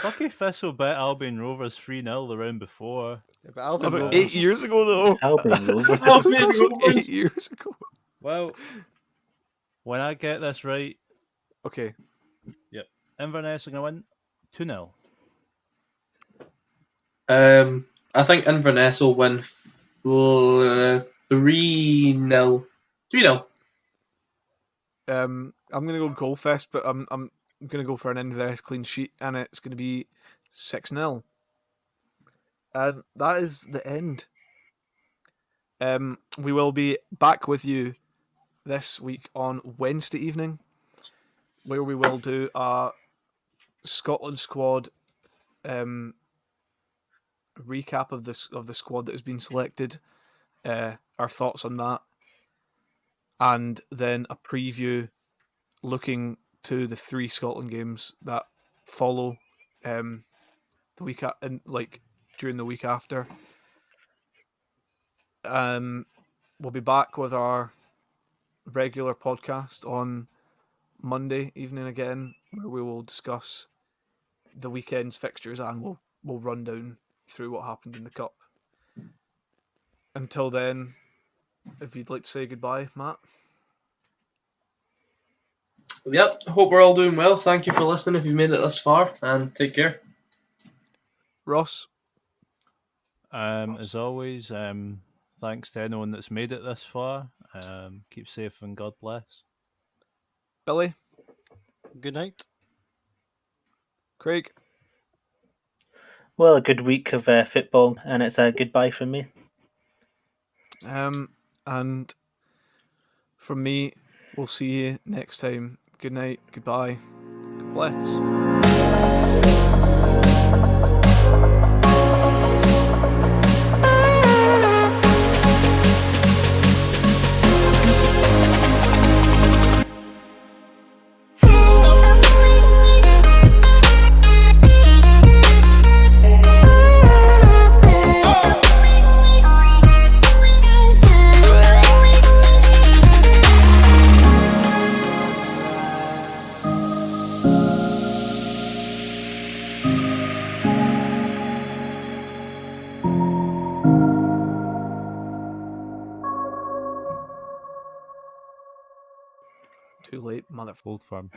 Bucky Thistle bet Albion Rovers 3-0 the round before. Yeah, but Albion Rovers... 8 years ago, though. Albion Rovers. 8 years ago. Well, when I get this right... Okay. Yep. Inverness are going to win 2-0. I think Inverness will win 3-0. 3-0. I'm going to go goal fest, but I'm going to go for an Inverness clean sheet, and it's going to be 6-0. And that is the end. We will be back with you this week on Wednesday evening, where we will do a Scotland squad recap of the squad that has been selected, our thoughts on that, and then a preview looking to the 3 Scotland games that follow the week during the week after. We'll be back with our regular podcast on Monday evening again, where we will discuss the weekend's fixtures and we'll run down through what happened in the cup. Until then, if you'd like to say goodbye, Matt. Yep, hope we're all doing well. Thank you for listening if you've made it this far, and take care. Ross. As always, thanks to anyone that's made it this far. Keep safe and God bless. Billy. Good night. Craig. Well, a good week of football, and it's a goodbye from me. And from me, we'll see you next time. Good night, goodbye, God bless. Too late, motherfucker. Old Firm.